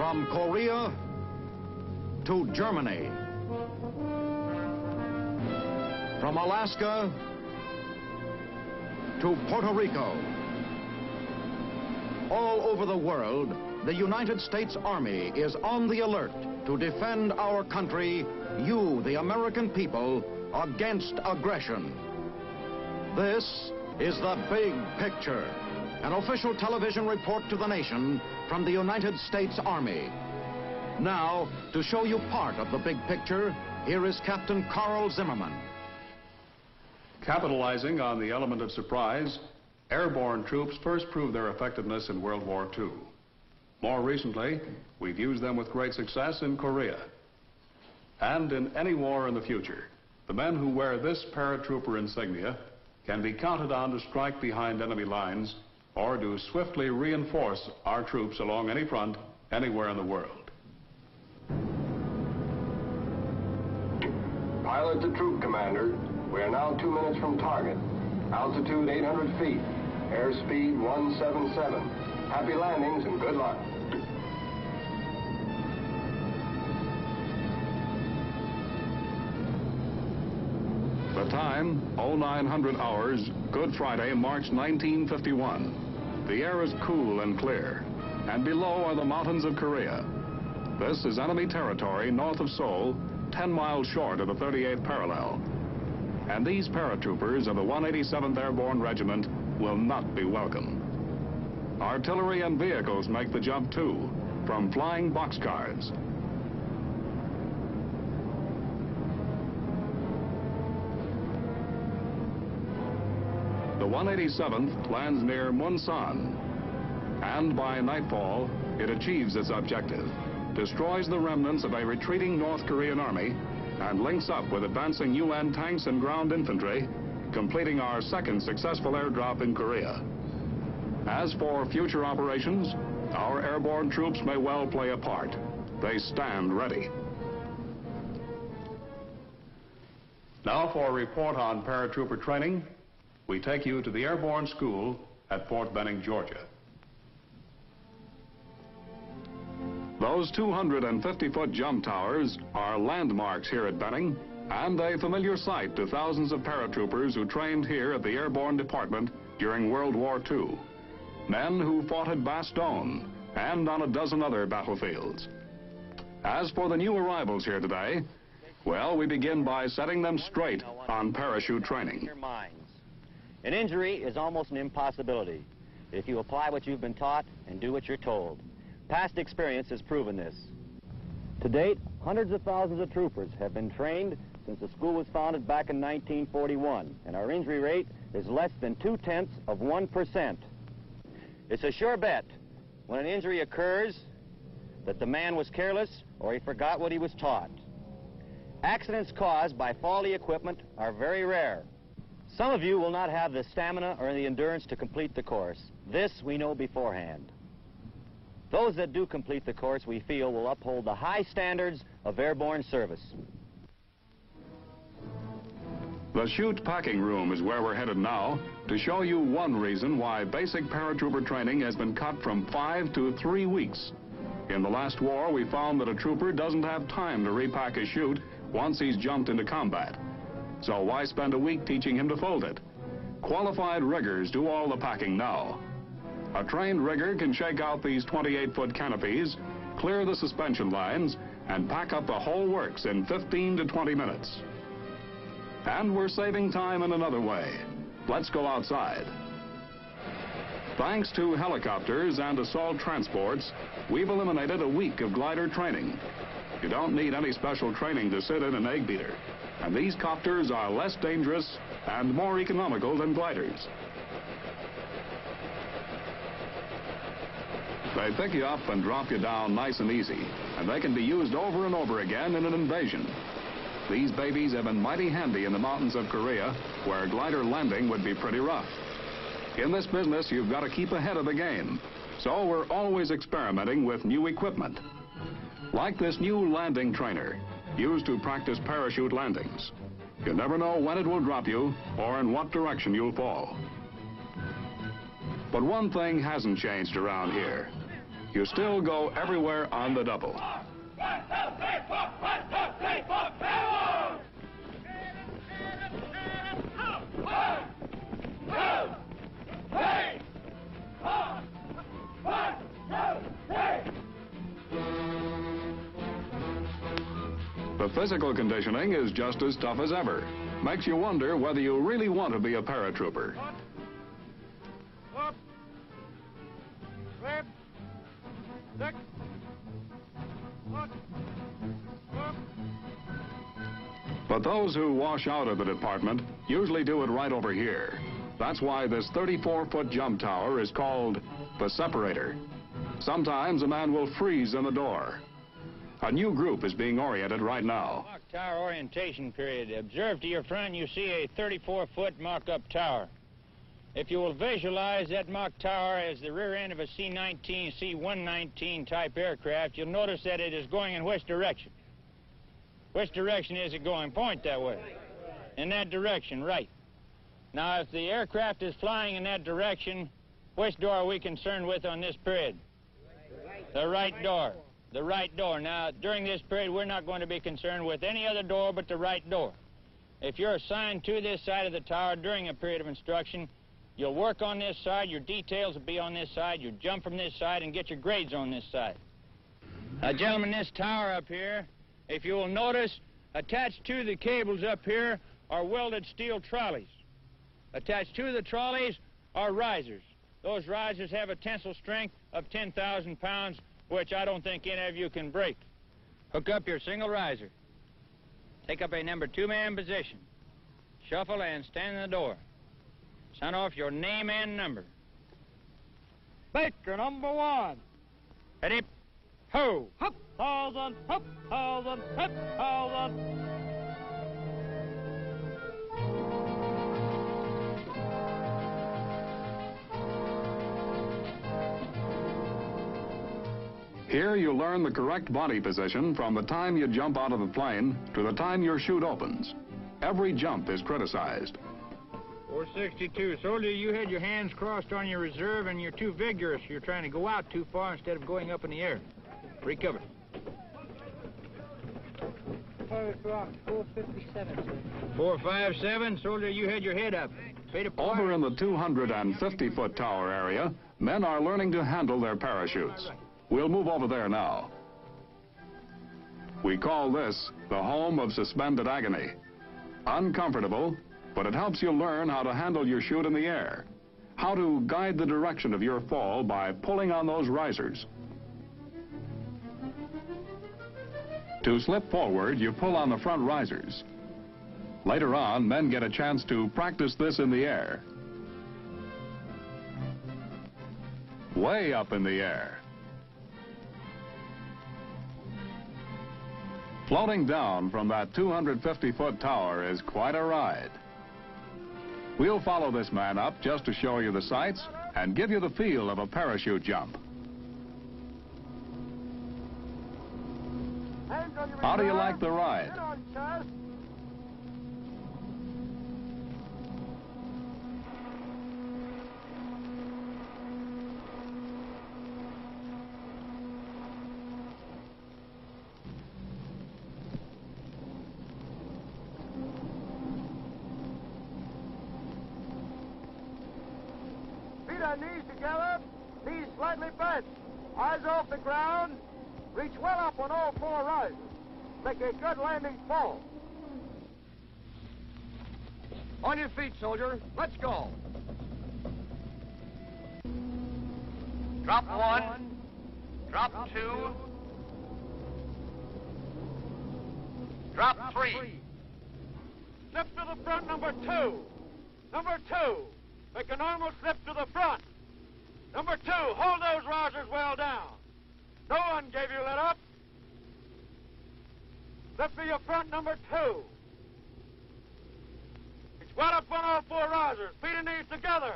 From Korea to Germany. From Alaska to Puerto Rico. All over the world, the United States Army is on the alert to defend our country, you, the American people, against aggression. This is The Big Picture, an official television report to the nation from the United States Army. Now, to show you part of the big picture, here is Captain Carl Zimmerman. Capitalizing on the element of surprise, airborne troops first proved their effectiveness in World War II. More recently, we've used them with great success in Korea. And in any war in the future, the men who wear this paratrooper insignia can be counted on to strike behind enemy lines or to swiftly reinforce our troops along any front anywhere in the world. Pilot to troop commander, we are now 2 minutes from target. Altitude 800 feet, airspeed 177. Happy landings and good luck. The time, 0900 hours, Good Friday, March 1951. The air is cool and clear, and below are the mountains of Korea. This is enemy territory north of Seoul, 10 miles short of the 38th parallel. And these paratroopers of the 187th Airborne Regiment will not be welcome. Artillery and vehicles make the jump too, from flying boxcars. The 187th lands near Munsan, and by nightfall, it achieves its objective, destroys the remnants of a retreating North Korean army, and links up with advancing UN tanks and ground infantry, completing our second successful airdrop in Korea. As for future operations, our airborne troops may well play a part. They stand ready. Now for a report on paratrooper training, we take you to the Airborne School at Fort Benning, Georgia. Those 250-foot jump towers are landmarks here at Benning, and a familiar sight to thousands of paratroopers who trained here at the Airborne Department during World War II. Men who fought at Bastogne and on a dozen other battlefields. As for the new arrivals here today, well, we begin by setting them straight on parachute training. An injury is almost an impossibility if you apply what you've been taught and do what you're told. Past experience has proven this. To date, hundreds of thousands of troopers have been trained since the school was founded back in 1941, and our injury rate is less than 0.2%. It's a sure bet when an injury occurs that the man was careless or he forgot what he was taught. Accidents caused by faulty equipment are very rare. Some of you will not have the stamina or the endurance to complete the course. This we know beforehand. Those that do complete the course, we feel, will uphold the high standards of airborne service. The chute packing room is where we're headed now to show you one reason why basic paratrooper training has been cut from 5 to 3 weeks. In the last war, we found that a trooper doesn't have time to repack a chute once he's jumped into combat. So why spend a week teaching him to fold it? Qualified riggers do all the packing now. A trained rigger can shake out these 28-foot canopies, clear the suspension lines, and pack up the whole works in 15 to 20 minutes. And we're saving time in another way. Let's go outside. Thanks to helicopters and assault transports, we've eliminated a week of glider training. You don't need any special training to sit in an egg beater, and these copters are less dangerous and more economical than gliders. They pick you up and drop you down nice and easy, and they can be used over and over again in an invasion. These babies have been mighty handy in the mountains of Korea, where glider landing would be pretty rough. In this business, you've got to keep ahead of the game, so we're always experimenting with new equipment. Like this new landing trainer, used to practice parachute landings. You never know when it will drop you or in what direction you'll fall. But one thing hasn't changed around here. you still go everywhere on the double. The physical conditioning is just as tough as ever. Makes you wonder whether you really want to be a paratrooper. Up. Left. Six. Up. Up. But those who wash out of the department usually do it right over here. That's why this 34-foot jump tower is called the separator. Sometimes a man will freeze in the door. A new group is being oriented right now. Mock tower orientation period. Observe to your front, you see a 34-foot mock-up tower. If you will visualize that mock tower as the rear end of a C-19, C-119 type aircraft, you'll notice that it is going in which direction? Which direction is it going? Point that way. In that direction, right. Now, if the aircraft is flying in that direction, which door are we concerned with on this period? The right door. The right door. Now, during this period, we're not going to be concerned with any other door but the right door. If you're assigned to this side of the tower during a period of instruction, you'll work on this side, your details will be on this side, you jump from this side and get your grades on this side. Now, gentlemen, this tower up here, if you will notice, attached to the cables up here are welded steel trolleys. Attached to the trolleys are risers. Those risers have a tensile strength of 10,000 pounds, which I don't think any of you can break. Hook up your single riser. Take up a number 2-man position. Shuffle and stand in the door. Sound off your name and number. Baker number 1. Ready? Ho! Hop! 1,000! Hop! 1,000! Hop! 1,000! Here you learn the correct body position from the time you jump out of the plane to the time your chute opens. Every jump is criticized. 462. Soldier, you had your hands crossed on your reserve and you're too vigorous. You're trying to go out too far instead of going up in the air. Recover. 457. 457. Soldier, you had your head up. Over in the 250-foot tower area, men are learning to handle their parachutes. We'll move over there now. We call this the home of suspended agony. Uncomfortable, but it helps you learn how to handle your chute in the air, how to guide the direction of your fall by pulling on those risers. To slip forward, you pull on the front risers. Later on, men get a chance to practice this in the air. Way up in the air. Floating down from that 250-foot tower is quite a ride. We'll follow this man up just to show you the sights and give you the feel of a parachute jump. How do you like the ride? Knees together, knees slightly bent, eyes off the ground, reach well up on all 4 risers. Make a good landing fall. On your feet, soldier. Let's go. Drop 1, drop 2, drop 3. Slip to the front, number 2. Number 2. Make a normal slip to the front. Number 2, hold those risers well down. No one gave you let up. Slip to your front, number 2. It's well up on all 4 risers. Feet and knees together.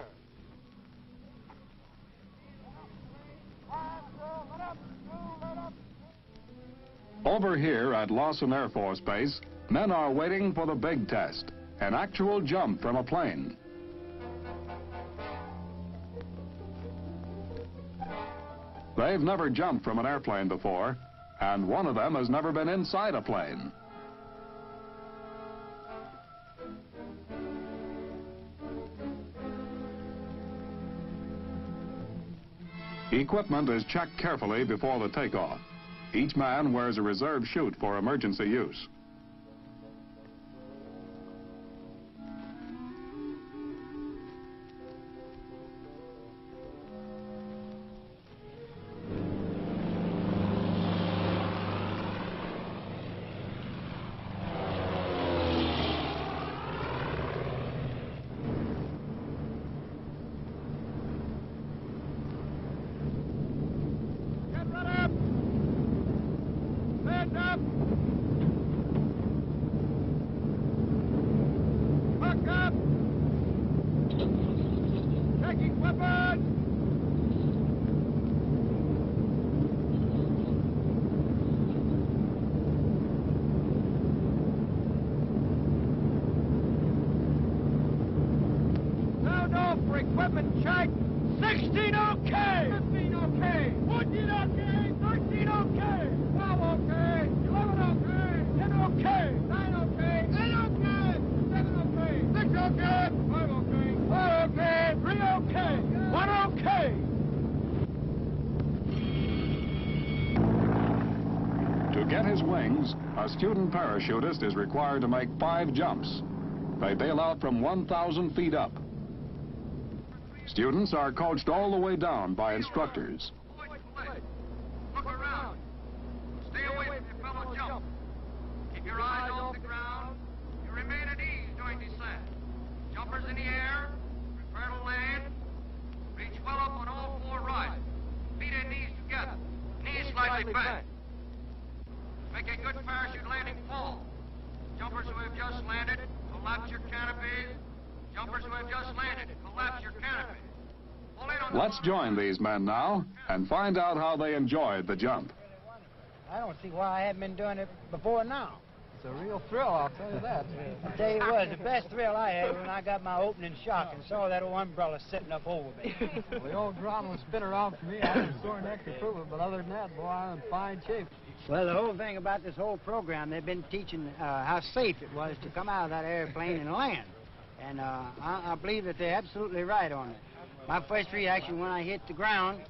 Over here at Lawson Air Force Base, men are waiting for the big test, an actual jump from a plane. They've never jumped from an airplane before, and one of them has never been inside a plane. Equipment is checked carefully before the takeoff. Each man wears a reserve chute for emergency use. Equipment check. 16 okay. 15 okay. 14 okay. 13 okay. 12 okay. 11 okay. 10 okay. 9 okay. 8 okay. 7 okay. 6 okay. 5 okay. 4 okay. 3 okay. 1 okay. To get his wings, a student parachutist is required to make 5 jumps. They bail out from 1,000 feet up. Students are coached all the way down by instructors. Look around. Stay away from your fellow jump. Keep your eyes off the ground. You remain at ease during descent. Jumpers in the air. Prepare to land. Reach well up on all 4 rises. Feet and knees together. Knees slightly bent. Make a good parachute landing fall. Jumpers who have just landed, collapse your canopies. Jumpers who have just landed, collapse your canopy. Let's join these men now and find out how they enjoyed the jump. I don't see why I haven't been doing it before now. It's a real thrill, I'll tell you that. I'll tell you what, the best thrill I had when I got my opening shock and saw that old umbrella sitting up over me. Well, the old drum will spin around for me. I had a sore neck to prove it, but other than that, boy, I'm in fine shape. Well, the whole thing about this whole program, they've been teaching how safe it was to come out of that airplane and land. And I believe that they're absolutely right on it. My first reaction when I hit the ground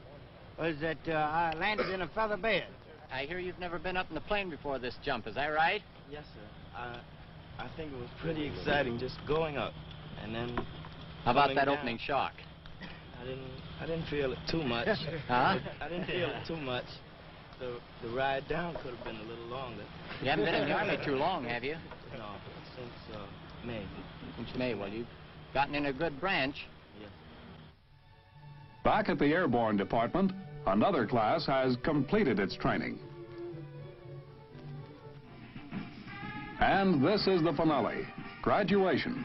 was that I landed in a feather bed. I hear you've never been up in the plane before this jump, is that right? Yes, sir. I think it was pretty exciting just going up, and then How about that down. opening shock? I didn't feel it too much. Huh? I didn't feel it too much. The ride down could have been a little longer. You haven't been in the Army too long, have you? No, since May. Since May. Well, you've gotten in a good branch. Yes. Back at the Airborne Department, another class has completed its training. And this is the finale, graduation.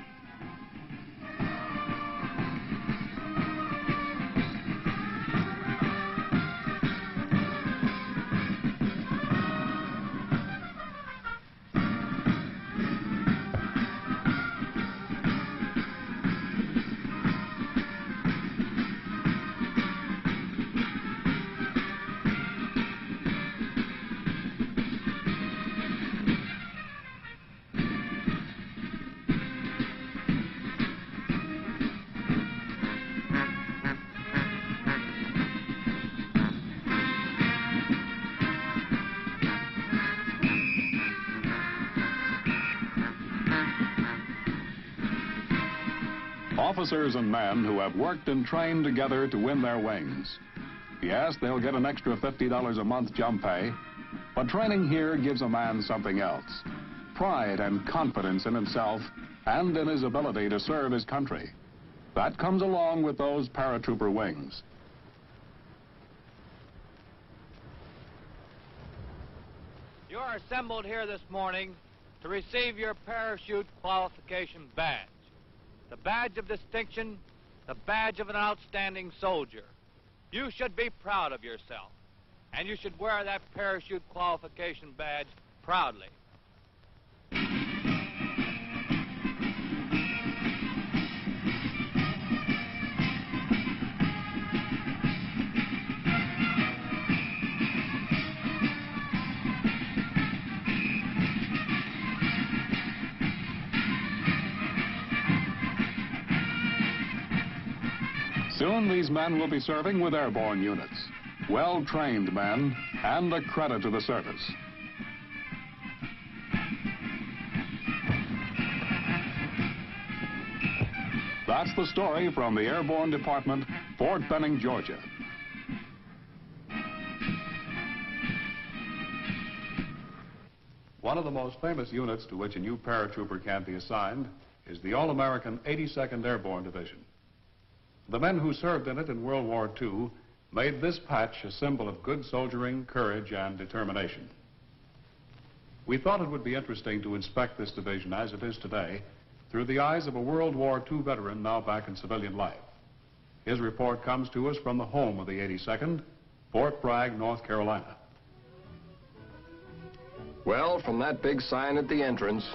Officers and men who have worked and trained together to win their wings. Yes, they'll get an extra $50 a month jump pay, but training here gives a man something else. Pride and confidence in himself and in his ability to serve his country. That comes along with those paratrooper wings. You are assembled here this morning to receive your parachute qualification badge. The badge of distinction, the badge of an outstanding soldier. You should be proud of yourself, and you should wear that parachute qualification badge proudly. Soon these men will be serving with airborne units. Well-trained men and a credit to the service. That's the story from the Airborne Department, Fort Benning, Georgia. One of the most famous units to which a new paratrooper can be assigned is the All-American 82nd Airborne Division. The men who served in it in World War II made this patch a symbol of good soldiering, courage, and determination. We thought it would be interesting to inspect this division as it is today through the eyes of a World War II veteran now back in civilian life. His report comes to us from the home of the 82nd, Fort Bragg, North Carolina. Well, from that big sign at the entrance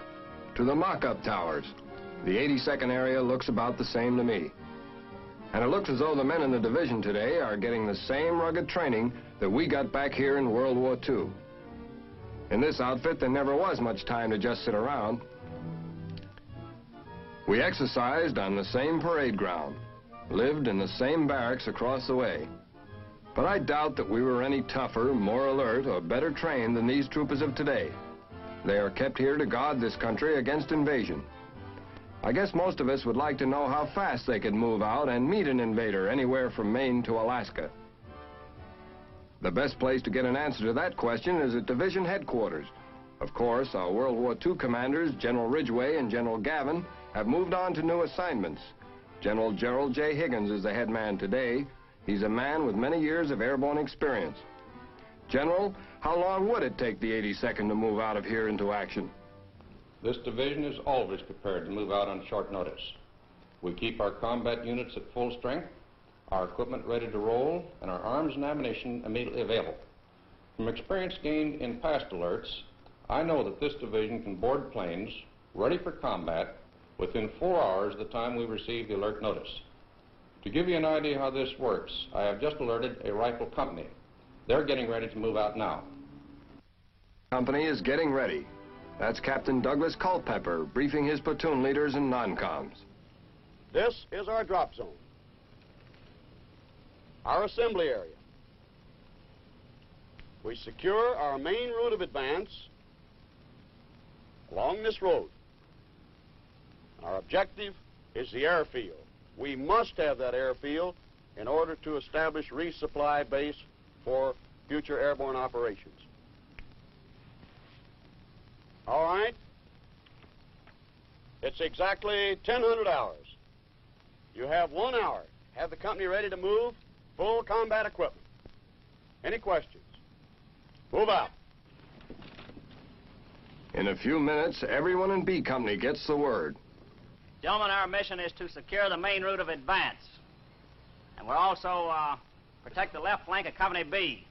to the mock-up towers, the 82nd area looks about the same to me. And it looks as though the men in the division today are getting the same rugged training that we got back here in World War II. In this outfit, there never was much time to just sit around. We exercised on the same parade ground, lived in the same barracks across the way. But I doubt that we were any tougher, more alert, or better trained than these troopers of today. They are kept here to guard this country against invasion. I guess most of us would like to know how fast they could move out and meet an invader anywhere from Maine to Alaska. The best place to get an answer to that question is at division headquarters. Of course, our World War II commanders, General Ridgway and General Gavin, have moved on to new assignments. General Gerald J. Higgins is the head man today. He's a man with many years of airborne experience. General, how long would it take the 82nd to move out of here into action? This division is always prepared to move out on short notice. We keep our combat units at full strength, our equipment ready to roll, and our arms and ammunition immediately available. From experience gained in past alerts, I know that this division can board planes ready for combat within 4 hours of the time we receive the alert notice. To give you an idea how this works, I have just alerted a rifle company. They're getting ready to move out now. Company is getting ready. That's Captain Douglas Culpepper briefing his platoon leaders and non-coms. This is our drop zone, our assembly area. We secure our main route of advance along this road. Our objective is the airfield. We must have that airfield in order to establish resupply base for future airborne operations. All right? It's exactly 1000 hours. You have 1 hour. Have the company ready to move, full combat equipment. Any questions? Move out. In a few minutes, everyone in B Company gets the word. Gentlemen, our mission is to secure the main route of advance. And we'll also protect the left flank of Company B.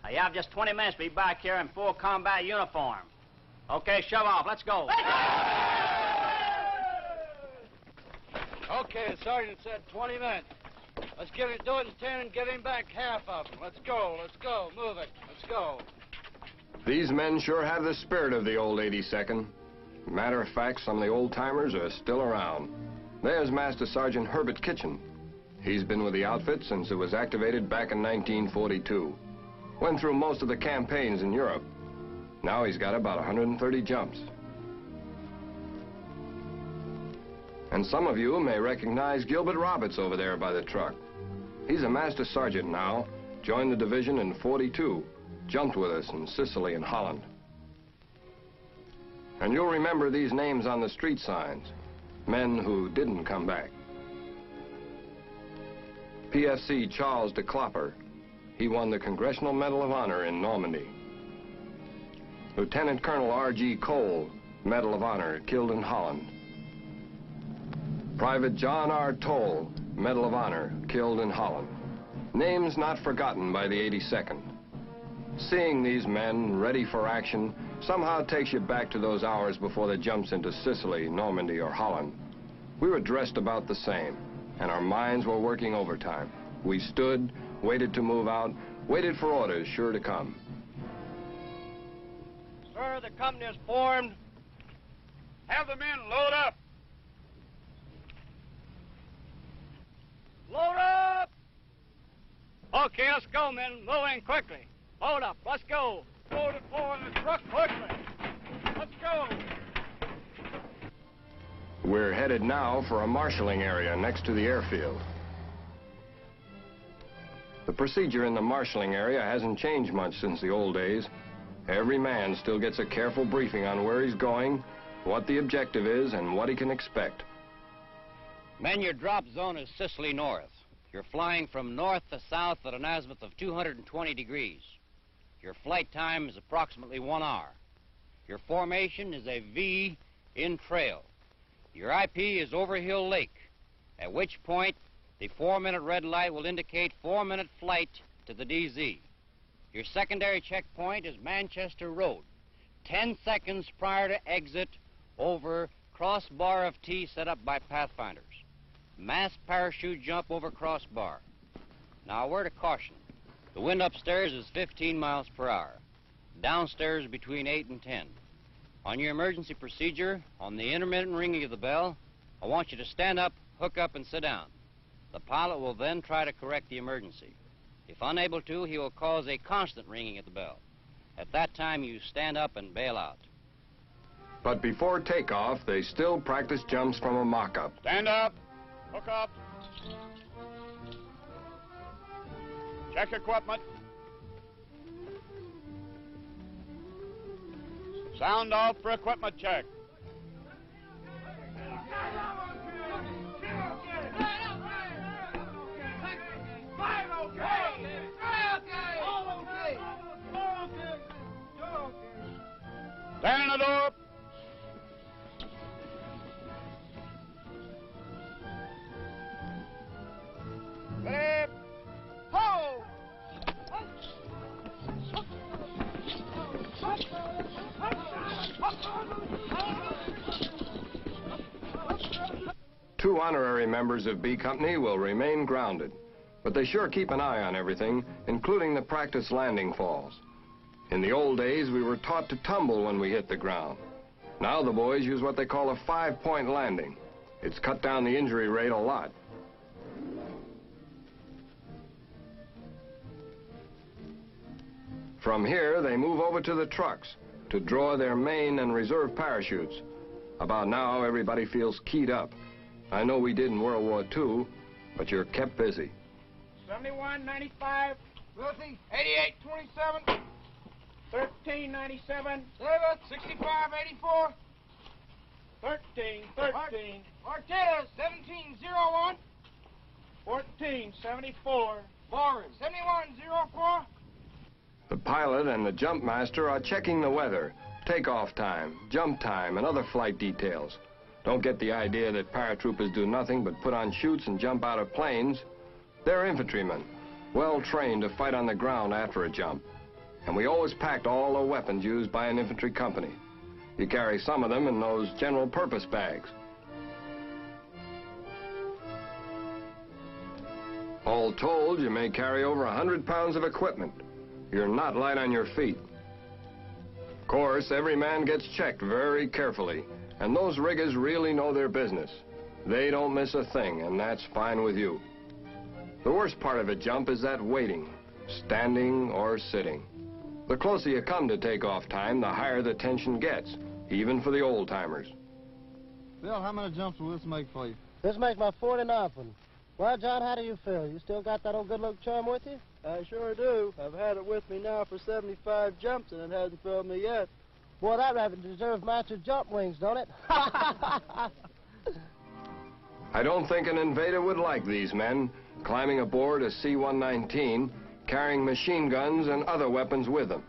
Now, you have just 20 minutes to be back here in full combat uniform. Okay, shove off. Let's go. Okay, the sergeant said 20 minutes. Let's do it in 10 and get him back half of them. Let's go, move it, let's go. These men sure have the spirit of the old 82nd. Matter of fact, some of the old-timers are still around. There's Master Sergeant Herbert Kitchen. He's been with the outfit since it was activated back in 1942. Went through most of the campaigns in Europe. Now he's got about 130 jumps. And some of you may recognize Gilbert Roberts over there by the truck. He's a master sergeant now, joined the division in '42, jumped with us in Sicily and Holland. And you'll remember these names on the street signs, men who didn't come back. PFC Charles de Klopper, he won the Congressional Medal of Honor in Normandy. Lieutenant Colonel R.G. Cole, Medal of Honor, killed in Holland. Private John R. Toll, Medal of Honor, killed in Holland. Names not forgotten by the 82nd. Seeing these men ready for action somehow takes you back to those hours before the jumps into Sicily, Normandy, or Holland. We were dressed about the same, and our minds were working overtime. We stood, waited to move out, waited for orders sure to come. Sir, the company is formed. Have the men load up. Load up! Okay, let's go, men. Move in quickly. Hold up. Let's go. Hold it forward and truck quickly. Let's go. We're headed now for a marshalling area next to the airfield. The procedure in the marshalling area hasn't changed much since the old days. Every man still gets a careful briefing on where he's going, what the objective is, and what he can expect. Men, your drop zone is Sicily North. You're flying from north to south at an azimuth of 220 degrees. Your flight time is approximately 1 hour. Your formation is a V in trail. Your IP is Overhill Lake, at which point the 4-minute red light will indicate 4-minute flight to the DZ. Your secondary checkpoint is Manchester Road, 10 seconds prior to exit over crossbar of T set up by pathfinders. Mass parachute jump over crossbar. Now, a word of caution. The wind upstairs is 15 miles per hour. Downstairs between 8 and 10. On your emergency procedure, on the intermittent ringing of the bell, I want you to stand up, hook up, and sit down. The pilot will then try to correct the emergency. If unable to, he will cause a constant ringing at the bell. At that time, you stand up and bail out. But before takeoff, they still practice jumps from a mock-up. Stand up. Hook up. Check equipment. Sound off for equipment check. Stand the door. Ready? Ho! 2 honorary members of B Company will remain grounded, but they sure keep an eye on everything, including the practice landing falls. In the old days, we were taught to tumble when we hit the ground. Now the boys use what they call a 5-point landing. It's cut down the injury rate a lot. From here, they move over to the trucks to draw their main and reserve parachutes. About now, everybody feels keyed up. I know we did in World War II, but you're kept busy. 71.95. Wilson, 88.27. 13.97. 65.84. 13. Martinez, 17.01. 14.74. Boren, 71.04. The pilot and the jump master are checking the weather, takeoff time, jump time, and other flight details. Don't get the idea that paratroopers do nothing but put on chutes and jump out of planes. They're infantrymen, well trained to fight on the ground after a jump. And we always packed all the weapons used by an infantry company. You carry some of them in those general purpose bags. All told, you may carry over 100 pounds of equipment. You're not light on your feet. Of course, every man gets checked very carefully, and those riggers really know their business. They don't miss a thing, and that's fine with you. The worst part of a jump is that waiting, standing or sitting. The closer you come to takeoff time, the higher the tension gets, even for the old-timers. Bill, how many jumps will this make for you? This makes my 49th one. Well, John, how do you feel? You still got that old good-luck charm with you? I sure do. I've had it with me now for 75 jumps, and it hasn't failed me yet. Boy, that rabbit deserves master jump wings, don't it? I don't think an invader would like these men, climbing aboard a C-119, carrying machine guns and other weapons with them.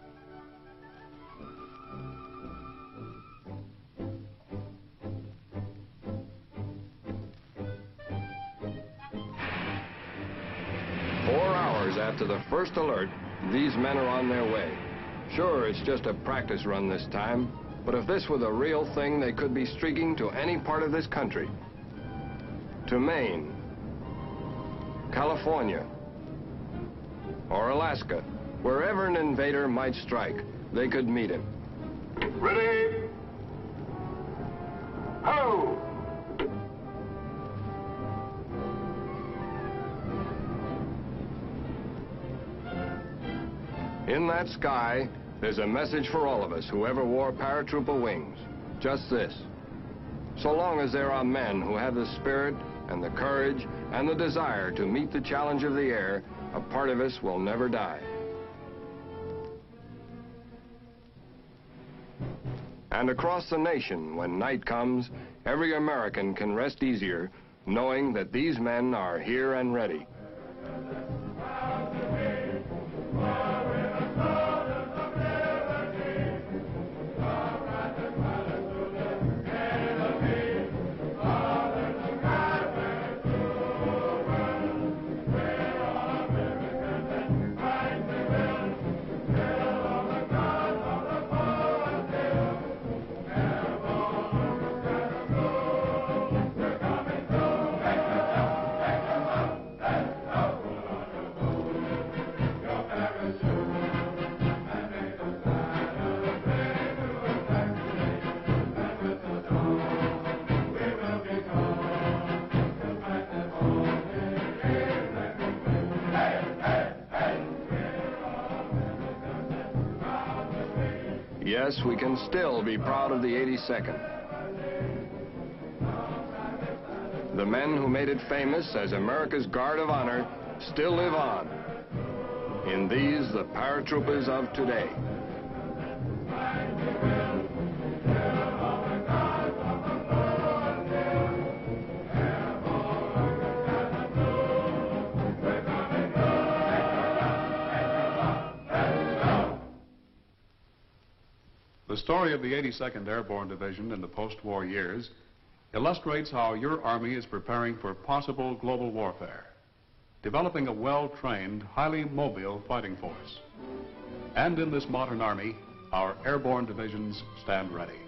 After the first alert, these men are on their way. Sure, it's just a practice run this time, but if this were the real thing, they could be streaking to any part of this country. To Maine, California, or Alaska, wherever an invader might strike, they could meet him. Ready? Ho! In that sky, there's a message for all of us who ever wore paratrooper wings. Just this. So long as there are men who have the spirit and the courage and the desire to meet the challenge of the air, a part of us will never die. And across the nation, when night comes, every American can rest easier, knowing that these men are here and ready. Yes, we can still be proud of the 82nd. The men who made it famous as America's Guard of Honor still live on in these, the paratroopers of today. The story of the 82nd Airborne Division in the post-war years illustrates how your Army is preparing for possible global warfare, developing a well-trained, highly mobile fighting force. And in this modern Army, our airborne divisions stand ready.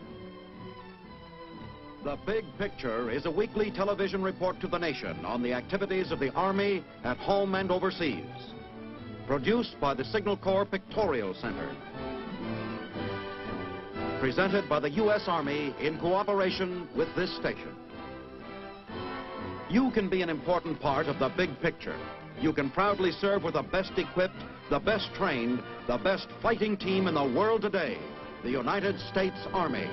The Big Picture is a weekly television report to the nation on the activities of the Army at home and overseas. Produced by the Signal Corps Pictorial Center. Presented by the U.S. Army in cooperation with this station. You can be an important part of the big picture. You can proudly serve with the best equipped, the best trained, the best fighting team in the world today, the United States Army.